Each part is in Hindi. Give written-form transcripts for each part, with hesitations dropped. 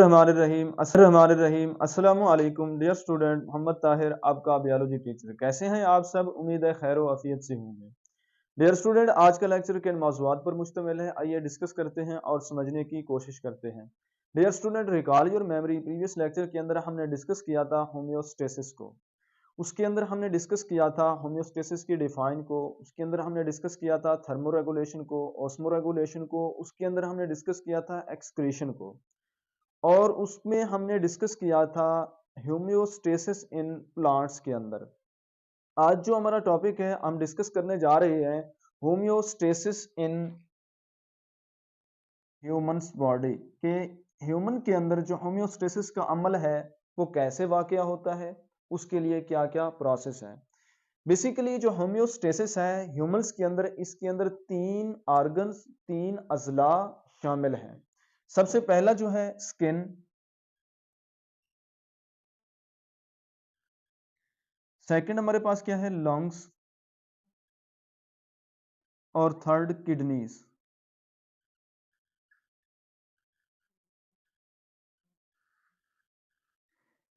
रहीम अस्सलामु अलैकुम डियर स्टूडेंट। मोहम्मद ताहिर आपका बायोलॉजी टीचर। कैसे हैं आप सब? उम्मीद है खैर आफियत से होंगे। डियर स्टूडेंट, आज का लेक्चर किन मौज़ूआत पर मुश्तमिल है, आइए डिस्कस करते हैं और समझने की कोशिश करते हैं। Dear student, recall your memory. Previous lecture के अंदर हमने डिस्कस किया था होम्योस्टेसिस को। उसके अंदर हमने डिस्कस किया था होम्योस्टेसिस की डिफाइन को। उसके अंदर हमने डिस्कस किया था थर्मोरेगुलेशन को, ऑस्मोरेगुलेशन को। उसके अंदर हमने डिस्कस किया था एक्सक्रीशन को। और उसमें हमने डिस्कस किया था होम्योस्टेसिस इन प्लांट्स के अंदर। आज जो हमारा टॉपिक है, हम डिस्कस करने जा रहे हैं होम्योस्टेसिस इन ह्यूमंस बॉडी के। ह्यूमन के अंदर जो होम्योस्टेसिस का अमल है वो कैसे वाकया होता है, उसके लिए क्या क्या प्रोसेस है। बेसिकली जो होम्योस्टेसिस है ह्यूमंस के अंदर, इसके अंदर तीन ऑर्गन्स, तीन अजला शामिल हैं। सबसे पहला जो है स्किन, सेकंड हमारे पास क्या है लंग्स, और थर्ड किडनीज।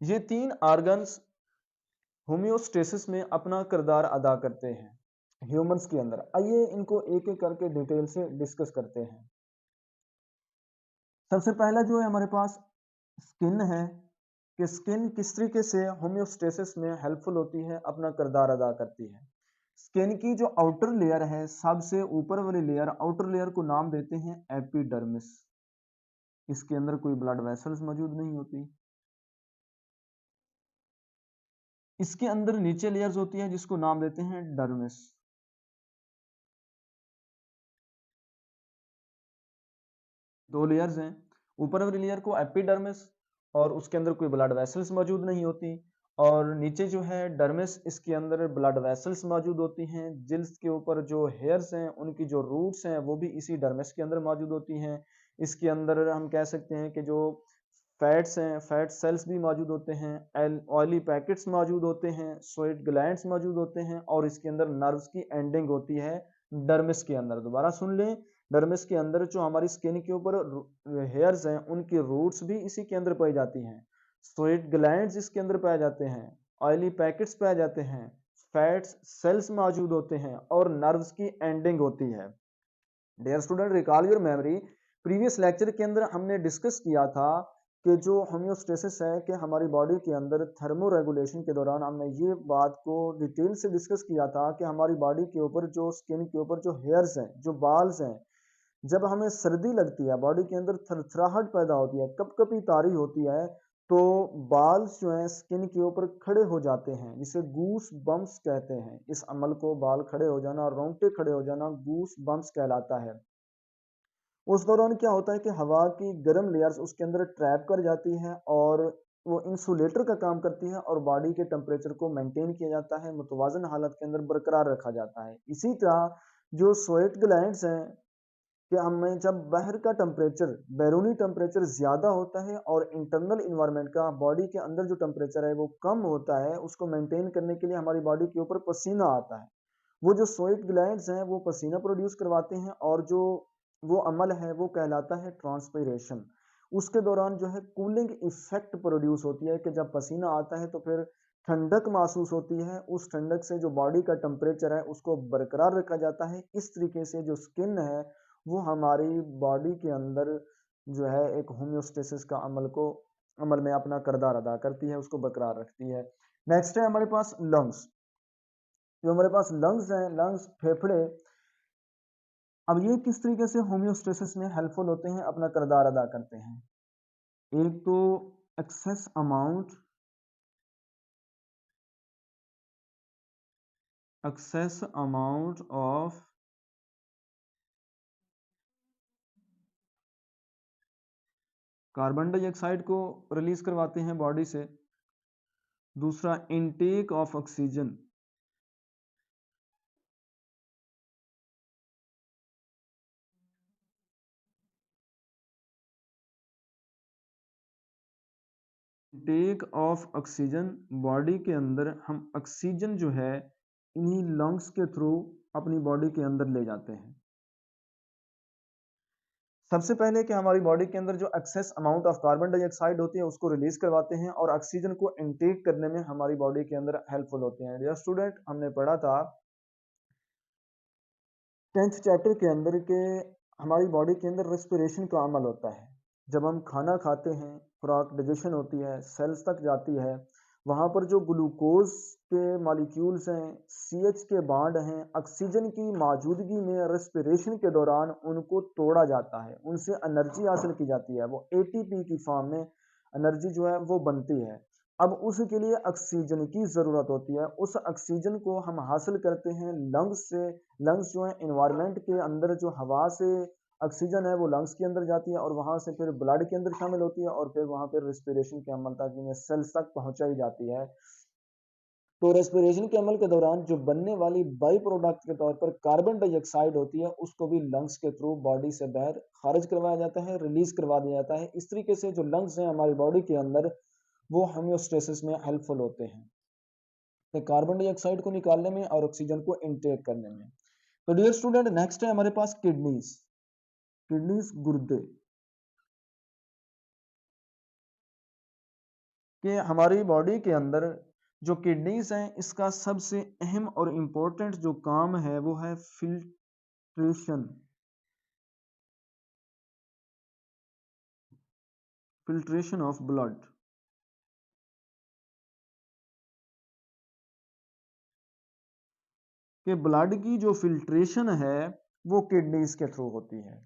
ये तीन ऑर्गन्स होम्योस्टेसिस में अपना किरदार अदा करते हैं ह्यूमंस के अंदर। आइए इनको एक एक करके डिटेल से डिस्कस करते हैं। सबसे पहला जो है हमारे पास स्किन है कि स्किन किस तरीके से होम्योस्टेसिस में हेल्पफुल होती है, अपना किरदार अदा करती है। स्किन की जो आउटर लेयर है, सबसे ऊपर वाली लेयर, आउटर लेयर को नाम देते हैं एपिडर्मिस। इसके अंदर कोई ब्लड वेसल्स मौजूद नहीं होती। इसके अंदर नीचे लेयर्स होती हैं जिसको नाम देते हैं डर्मिस। दो लेयर्स हैं, ऊपर वाली लेयर को एपिडर्मिस, और उसके अंदर कोई ब्लड वेसल्स मौजूद नहीं होती। और नीचे जो है डर्मिस, इसके अंदर ब्लड वेसल्स मौजूद होती हैं। जिल्स के ऊपर जो हेयर्स हैं, उनकी जो रूट्स हैं, वो भी इसी डर्मिस के अंदर मौजूद होती हैं। इसके अंदर हम कह सकते हैं कि जो फैट्स हैं, फैट सेल्स भी मौजूद होते हैं, ऑयली पैकेट्स मौजूद होते हैं, स्वेट ग्लैंड्स मौजूद होते हैं, और इसके अंदर नर्व्स की एंडिंग होती है डर्मिस के अंदर। दोबारा सुन लें, डर्मिस के अंदर जो हमारी स्किन के ऊपर हेयर्स हैं, उनकी रूट्स भी इसी के अंदर पाई जाती हैं, स्वेट ग्लैंड्स इसके अंदर पाए जाते हैं, ऑयली पैकेट्स पाए जाते हैं, फैट्स सेल्स मौजूद होते हैं, और नर्व्स की एंडिंग होती है। Dear student, recall your memory. Previous lecture के अंदर हमने डिस्कस किया था कि जो होम्योस्टेसिस है कि हमारी बॉडी के अंदर थर्मो रेगुलेशन के दौरान हमने ये बात को डिटेल से डिस्कस किया था कि हमारी बॉडी के ऊपर जो स्किन के ऊपर जो हेयर्स हैं, जो बाल्स हैं, जब हमें सर्दी लगती है, बॉडी के अंदर थरथराहट पैदा होती है, कपकपी तारी होती है, तो बाल्स जो हैं स्किन के ऊपर खड़े हो जाते हैं, जिसे गूस बम्प्स कहते हैं। इस अमल को, बाल खड़े हो जाना और रोंगटे खड़े हो जाना, गूस बम्प्स कहलाता है। उस दौरान क्या होता है कि हवा की गर्म लेयर्स उसके अंदर ट्रैप कर जाती है, और वो इंसुलेटर का काम करती है, और बॉडी के टेम्परेचर को मेंटेन किया जाता है, मुतवाजन हालत के अंदर बरकरार रखा जाता है। इसी तरह जो स्वेट ग्लैंड्स हैं कि हमें जब बाहर का टेम्परेचर, बैरूनी टेम्परेचर ज़्यादा होता है और इंटरनल इन्वायरमेंट का, बॉडी के अंदर जो टेम्परेचर है वो कम होता है, उसको मेंटेन करने के लिए हमारी बॉडी के ऊपर पसीना आता है। वो जो स्वेट ग्लैंड्स हैं वो पसीना प्रोड्यूस करवाते हैं, और जो वो अमल है वो कहलाता है ट्रांसपिरेशन। उसके दौरान जो है कूलिंग इफेक्ट प्रोड्यूस होती है कि जब पसीना आता है तो फिर ठंडक महसूस होती है। उस ठंडक से जो बॉडी का टेम्परेचर है उसको बरकरार रखा जाता है। इस तरीके से जो स्किन है वो हमारी बॉडी के अंदर जो है एक होम्योस्टेसिस का अमल में अपना किरदार अदा करती है, उसको बरकरार रखती है। नेक्स्ट है हमारे पास लंग्स। जो हमारे पास लंग्स हैं, लंग्स फेफड़े, अब ये किस तरीके से होम्योस्टेसिस में हेल्पफुल होते हैं, अपना किरदार अदा करते हैं। एक तो excess amount, of carbon dioxide को रिलीज करवाते हैं बॉडी से। दूसरा intake of oxygen, take of oxygen, body के अंदर हम ऑक्सीजन जो है इन्हीं लंग्स के थ्रू अपनी बॉडी के अंदर ले जाते हैं। सबसे पहले कि हमारी बॉडी के अंदर जो access amount of carbon dioxide होती है उसको रिलीज करवाते हैं और ऑक्सीजन को इनटेक करने में हमारी बॉडी के अंदर हेल्पफुल होते हैं। डियर स्टूडेंट, हमने पढ़ा था 10th चैप्टर के अंदर के हमारी बॉडी के अंदर रेस्पिरेशन का अमल होता है। जब हम खाना खाते हैं, खुराक डाइजेशन होती है, सेल्स तक जाती है, वहाँ पर जो ग्लूकोज के मॉलिक्यूल्स हैं, सीएच के बांड हैं, ऑक्सीजन की मौजूदगी में रेस्पिरेशन के दौरान उनको तोड़ा जाता है, उनसे एनर्जी हासिल की जाती है, वो एटीपी की फॉर्म में एनर्जी जो है वो बनती है। अब उसके लिए ऑक्सीजन की ज़रूरत होती है, उस ऑक्सीजन को हम हासिल करते हैं लंग्स से। लंग्स जो है एनवायरनमेंट के अंदर जो हवा से ऑक्सीजन है वो लंग्स के अंदर जाती है और वहां से फिर ब्लड के अंदर शामिल होती है और फिर वहां पर रेस्पिरेशन के अमल तक इन्हें सेल्स तक पहुंचाई जाती है। तो रेस्पिरेशन के अमल के दौरान जो बनने वाली बाई प्रोडक्ट के तौर पर कार्बन डाइऑक्साइड होती है उसको भी लंग्स के थ्रू बॉडी से बाहर खारिज करवाया जाता है, रिलीज करवा दिया जाता है। इस तरीके से जो लंग्स हैं हमारी बॉडी के अंदर वो होम्योस्टेसिस में हेल्पफुल होते हैं, तो कार्बन डाइऑक्साइड को निकालने में और ऑक्सीजन को इनटेक करने में। तो डियर स्टूडेंट, नेक्स्ट है हमारे पास किडनीज। किडनीज गुर्दे के हमारी बॉडी के अंदर जो किडनीज हैं इसका सबसे अहम और इम्पोर्टेंट जो काम है वो है फिल्ट्रेशन। फिल्ट्रेशन ऑफ ब्लड, कि ब्लड की जो फिल्ट्रेशन है वो किडनीज के थ्रू होती है।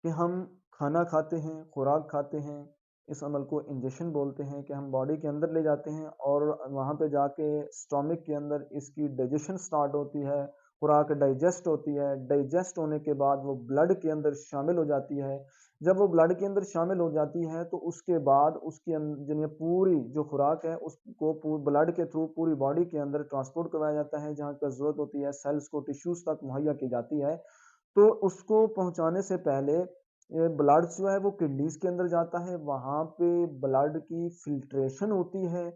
कि हम खाना खाते हैं, खुराक खाते हैं, इस अमल को इंजेक्शन बोलते हैं, कि हम बॉडी के अंदर ले जाते हैं और वहाँ पे जाके स्टोमक के अंदर इसकी डाइजेशन स्टार्ट होती है, खुराक डाइजेस्ट होती है, डाइजेस्ट होने के बाद वो ब्लड के अंदर शामिल हो जाती है। जब वो ब्लड के अंदर शामिल हो जाती है तो उसके बाद उसके यानी पूरी जो खुराक है उसको ब्लड के थ्रू पूरी बॉडी के अंदर ट्रांसपोर्ट करवाया जाता है, जहाँ पर जरूरत होती है सेल्स को टिश्यूज तक मुहैया की जाती है। तो उसको पहुंचाने से पहले ये ब्लड जो है वो किडनीज के अंदर जाता है, वहां पे ब्लड की फिल्ट्रेशन होती है।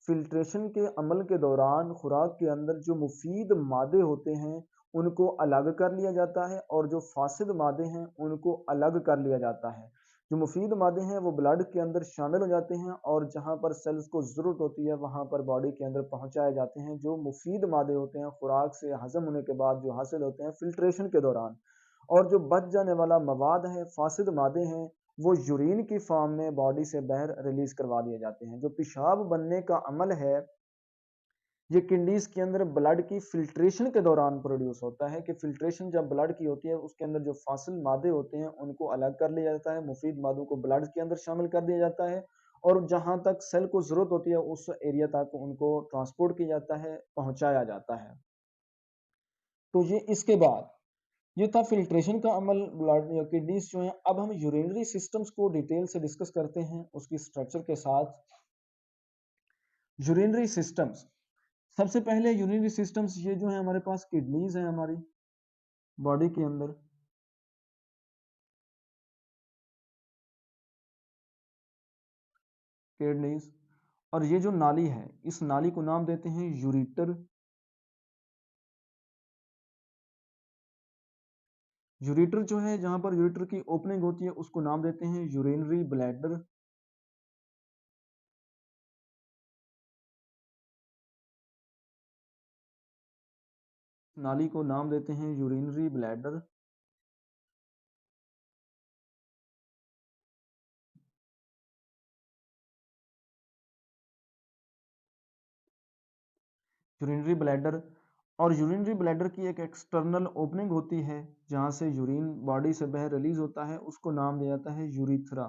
फिल्ट्रेशन के अमल के दौरान खुराक के अंदर जो मुफीद मादे होते हैं उनको अलग कर लिया जाता है और जो फासिद मादे हैं उनको अलग कर लिया जाता है। जो मुफीद मादे हैं वो ब्लड के अंदर शामिल हो जाते हैं और जहां पर सेल्स को जरूरत होती है वहां पर बॉडी के अंदर पहुंचाए जाते हैं। जो मुफीद मादे होते हैं खुराक से हजम होने के बाद जो हासिल होते हैं फिल्ट्रेशन के दौरान, और जो बच जाने वाला मवाद है, फासिद मादे हैं, वो यूरिन की फॉर्म में बॉडी से बाहर रिलीज करवा दिए जाते हैं। जो पेशाब बनने का अमल है ये किडनीज के अंदर ब्लड की फिल्ट्रेशन के दौरान प्रोड्यूस होता है। कि फिल्ट्रेशन जब ब्लड की होती है उसके अंदर जो फासिल मादे होते हैं उनको अलग कर लिया जाता है, मुफीद मादों को ब्लड के अंदर शामिल कर दिया जाता है और जहां तक सेल को जरूरत होती है उस एरिया तक उनको ट्रांसपोर्ट किया जाता है, पहुंचाया जाता है। तो ये इसके बाद ये था फिल्ट्रेशन का अमल ब्लड या किडनीज जो है। अब हम यूरिनरी सिस्टम्स को डिटेल से डिस्कस करते हैं उसकी स्ट्रक्चर के साथ। यूरिनरी सिस्टम्स, सबसे पहले यूरिनरी सिस्टम्स ये जो है हमारे पास किडनीज है हमारी बॉडी के अंदर। किडनीज, और ये जो नाली है इस नाली को नाम देते हैं यूरिटर। यूरिटर जो है जहां पर यूरिटर की ओपनिंग होती है उसको नाम देते हैं यूरिनरी ब्लैडर। नाली को नाम देते हैं यूरिनरी ब्लैडर। यूरिनरी ब्लैडर, और यूरिनरी ब्लैडर की एक एक्सटर्नल ओपनिंग होती है जहां से यूरिन बॉडी से बाहर रिलीज होता है, उसको नाम दिया जाता है यूरिथ्रा।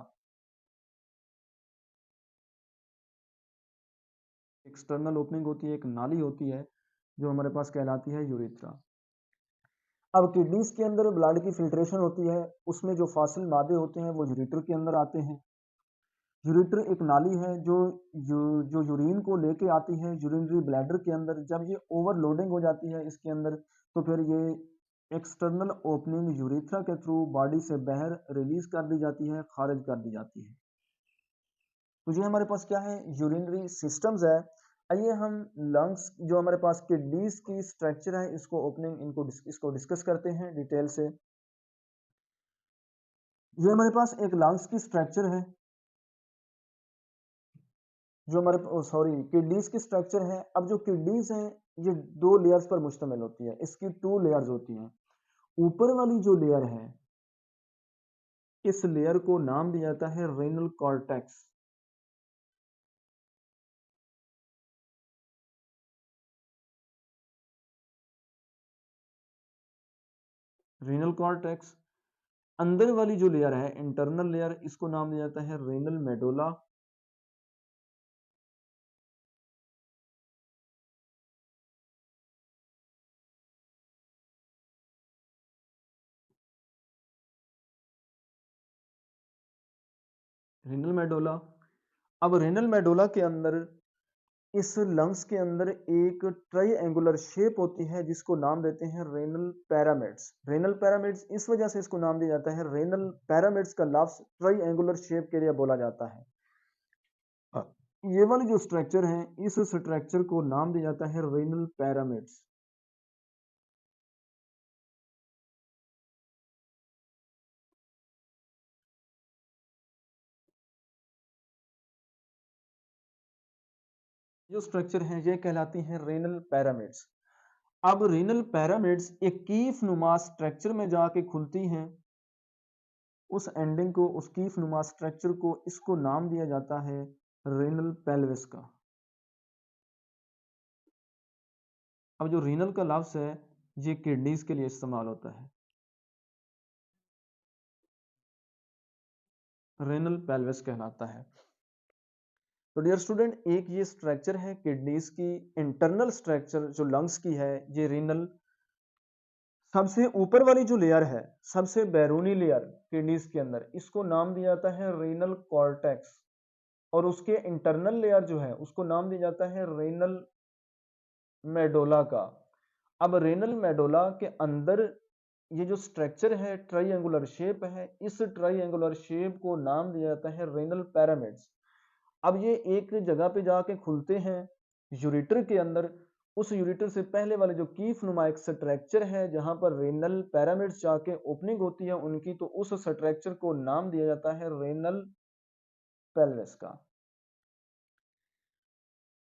एक्सटर्नल ओपनिंग होती है, एक नाली होती है जो हमारे पास कहलाती है यूरिथ्रा। अब किडनीज के अंदर ब्लड की फिल्ट्रेशन होती है, उसमें जो फासिल मादे होते हैं वो यूरिटर के अंदर आते हैं। यूरिटर एक नाली है जो यूरिन को लेके आती है यूरिनरी ब्लैडर के अंदर। जब ये ओवरलोडिंग हो जाती है इसके अंदर तो फिर ये एक्सटर्नल ओपनिंग यूरिथ्रा के थ्रू बॉडी से बाहर रिलीज कर दी जाती है, खारिज कर दी जाती है। तो ये हमारे पास क्या है, यूरिनरी सिस्टम्स है। आइए हम लंग्स जो हमारे पास किडनीज की स्ट्रक्चर है इसको ओपनिंग इसको डिस्कस करते हैं डिटेल से। ये हमारे पास एक लंग्स की स्ट्रक्चर है, जो हमारे सॉरी किडनीज की स्ट्रक्चर है। अब जो किडनीज हैं ये दो लेयर्स पर मुश्तमिल होती है, इसकी टू लेयर्स होती हैं। ऊपर वाली जो लेयर है, इस लेयर को नाम दिया जाता है रेनल कॉर्टेक्स। Renal cortex. अंदर वाली जो लेयर है, इंटरनल लेयर, इसको नाम दिया जाता है रेनल मेडोला। Renal medulla. अब रेनल मेडोला के अंदर, इस लंग्स के अंदर एक ट्राइएंगुलर शेप होती है जिसको नाम देते हैं रेनल पैरामिड्स। रेनल पैरामिड्स इस वजह से इसको नाम दिया जाता है, रेनल पैरामिड्स का लफ्ज ट्राइएंगुलर शेप के लिए बोला जाता है। ये वाली जो स्ट्रक्चर है, इस स्ट्रक्चर को नाम दिया जाता है रेनल पैरामिड्स। जो स्ट्रक्चर हैं ये कहलाती हैं रेनल पैरामिड्स। अब रेनल पैरामिड्स एक कीफ नुमा स्ट्रक्चर में जाके खुलती हैं। उस एंडिंग को, उस कीफ नुमा स्ट्रक्चर को, इसको नाम दिया जाता है रेनल पेल्विस का। अब जो रीनल का लफ्ज है ये किडनीज के लिए इस्तेमाल होता है, रेनल पेल्विस कहलाता है। तो डियर स्टूडेंट, एक ये स्ट्रक्चर है किडनीज की, इंटरनल स्ट्रक्चर जो लंग्स की है, ये रीनल। सबसे ऊपर वाली जो लेयर है, सबसे बैरूनी लेयर किडनीज के अंदर, इसको नाम दिया जाता है रीनल कॉर्टेक्स। और उसके इंटरनल लेयर जो है उसको नाम दिया जाता है रेनल मेडोला का। अब रेनल मेडोला के अंदर ये जो स्ट्रक्चर है, ट्राइएंगुलर शेप है, इस ट्राइएंगुलर शेप को नाम दिया जाता है रेनल पैरामिड्स। अब ये एक जगह पे जाके खुलते हैं यूरिटर के अंदर। उस यूरिटर से पहले वाले जो कीफ नुमा एक स्ट्रक्चर है जहां पर रेनल पैरामिड्स जाके ओपनिंग होती है उनकी, तो उस स्ट्रक्चर को नाम दिया जाता है रेनल पेल्विस का।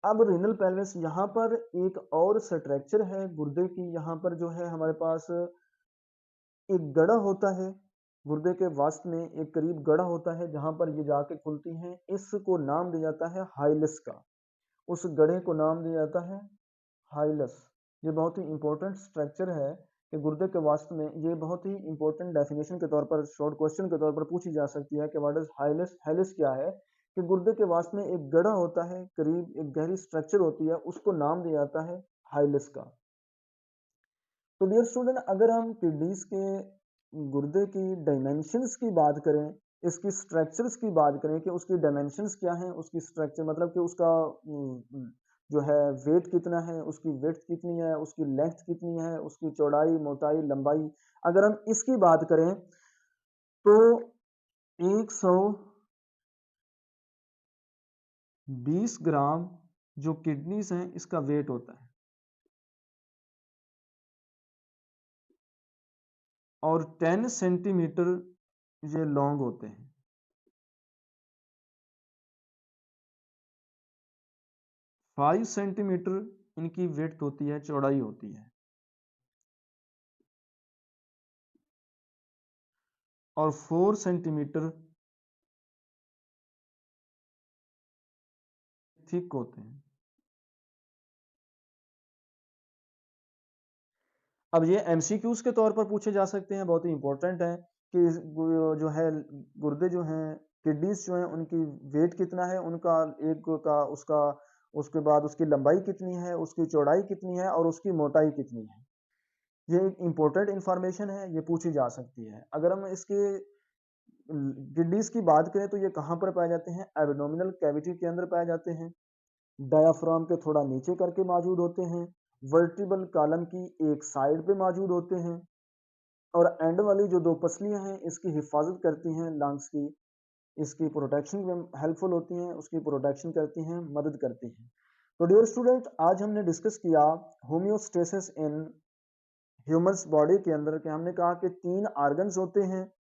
अब रेनल पेल्विस, यहाँ पर एक और स्ट्रक्चर है गुर्दे की। यहाँ पर जो है हमारे पास एक गड़ा होता है, गुर्दे के वास्ट में एक करीब गड़ा होता है जहां पर ये जाके खुलती हैं। इसको नाम दिया जाता है हाइलस का। उस गड़े को नाम दिया जाता है हाइलस। ये बहुत ही इंपॉर्टेंट स्ट्रक्चर है कि गुर्दे के वास्त में, ये बहुत ही इंपॉर्टेंट डेफिनेशन के तौर पर, शॉर्ट क्वेश्चन के तौर पर पूछी जा सकती है कि व्हाट इज हाइलस। हाइलस क्या है? कि गुर्दे के वास्त में एक गड़ा होता है, करीब एक गहरी स्ट्रक्चर होती है, उसको नाम दिया जाता है हाइलस का। तो डियर स्टूडेंट, अगर हम किडनीज के गुर्दे की डायमेंशंस की बात करें, इसकी स्ट्रक्चर्स की बात करें कि उसकी डायमेंशंस क्या हैं, उसकी स्ट्रक्चर मतलब कि उसका जो है वेट कितना है, उसकी विड्थ कितनी है, उसकी लेंथ कितनी है, उसकी चौड़ाई, मोटाई, लंबाई, अगर हम इसकी बात करें तो 120 ग्राम जो किडनीज हैं इसका वेट होता है, और 10 सेंटीमीटर ये लॉन्ग होते हैं। 5 सेंटीमीटर इनकी विड्थ होती है, चौड़ाई होती है, और 4 सेंटीमीटर थिक होते हैं। अब ये एमसीक्यूज के तौर पर पूछे जा सकते हैं, बहुत ही इंपॉर्टेंट है कि जो है गुर्दे जो हैं, किडनीज जो हैं, उनकी वेट कितना है, उनका एक का उसका, उसके बाद उसकी लंबाई कितनी है, उसकी चौड़ाई कितनी है, और उसकी मोटाई कितनी है। ये एक इंपॉर्टेंट इंफॉर्मेशन है, ये पूछी जा सकती है। अगर हम इसके किडनीज की बात करें तो ये कहाँ पर पाए जाते हैं? एब्डोमिनल कैविटी के अंदर पाए जाते हैं, डायाफ्राम के थोड़ा नीचे करके मौजूद होते हैं, वर्टिबल कॉलम की एक साइड पे मौजूद होते हैं, और एंड वाली जो दो पसलियां हैं इसकी हिफाजत करती हैं लंग्स की, इसकी प्रोटेक्शन में हेल्पफुल होती हैं, उसकी प्रोटेक्शन करती हैं, मदद करती हैं। तो डियर स्टूडेंट, आज हमने डिस्कस किया होम्योस्टेसिस इन ह्यूमंस बॉडी के अंदर, कि हमने कहा कि तीन ऑर्गन्स होते हैं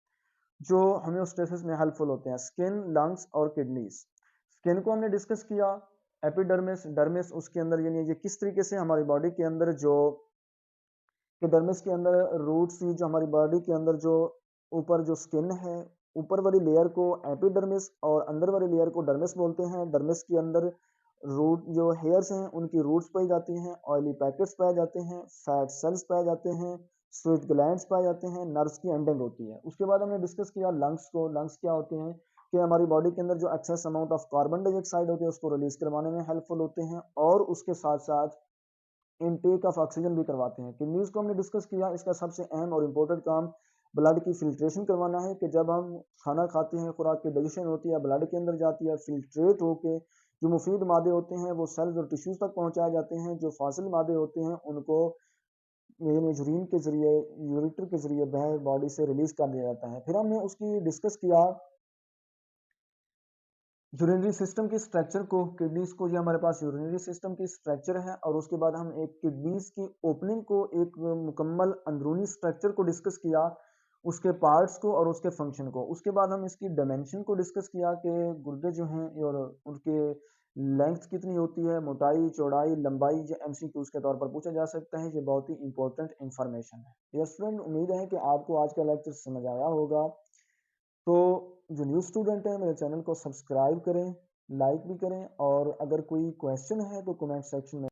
जो होम्योस्टेसिस में हेल्पफुल होते हैं, स्किन, लंग्स और किडनीज। स्किन को हमने डिस्कस किया, एपिडर्मिस, डर्मिस, उसके अंदर यानी ये किस तरीके से हमारी बॉडी के अंदर जो एपिडर्मिस के अंदर रूट्स, जो हमारी बॉडी के अंदर जो ऊपर जो स्किन है, ऊपर वाली लेयर को एपिडर्मिस और अंदर वाली लेयर को डर्मिस बोलते हैं। डर्मिस के अंदर रूट जो हेयर्स हैं उनकी रूट्स पाई जाती हैं, ऑयली पैकेट्स पाए जाते हैं, फैट सेल्स पाए जाते हैं, स्वीट ग्लैंड्स पाए जाते हैं, नर्व्स की एंडिंग होती है। उसके बाद हमने डिस्कस किया लंग्स को। लंग्स क्या होते हैं कि हमारी बॉडी के अंदर जो access amount of carbon dioxide होती है उसको रिलीज करवाने में हेल्पफुल होते हैं और उसके साथ साथ इनटेक ऑफ ऑक्सीजन भी करवाते हैं। किडनीज को हमने डिस्कस किया, इसका सबसे अहम और इम्पोर्टेंट काम ब्लड की फिल्ट्रेशन करवाना है कि जब हम खाना खाते हैं, खुराक की डाइजेशन होती है, ब्लड के अंदर जाती है, फिल्ट्रेट होके जो मुफीद मादे होते हैं वो सेल्स और टिश्यूज तक पहुंचाए जाते हैं, जो फासिल मादे होते हैं उनको यानी यूरिन के जरिए, यूरिटर के जरिए बह बॉडी से रिलीज कर दिया जाता है। फिर हमने उसकी डिस्कस किया यूरिनरी सिस्टम के स्ट्रक्चर को, किडनीज को, ये हमारे पास यूरिनरी सिस्टम की स्ट्रक्चर है और उसके बाद हम एक किडनीज की ओपनिंग को, एक मुकम्मल अंदरूनी स्ट्रक्चर को डिस्कस किया, उसके पार्ट्स को और उसके फंक्शन को। उसके बाद हम इसकी डायमेंशन को डिस्कस किया कि गुर्दे जो हैं और उनके लेंथ कितनी होती है, मोटाई, चौड़ाई, लंबाई, ये एमसीक्यूज के तौर पर पूछा जा सकता है। ये बहुत ही इंपॉर्टेंट इंफॉर्मेशन है। यस फ्रेंड, उम्मीद है कि आपको आज का लेक्चर समझ आया होगा। तो जो न्यू स्टूडेंट है मेरे चैनल को सब्सक्राइब करें, लाइक भी करें और अगर कोई क्वेश्चन है तो कमेंट सेक्शन में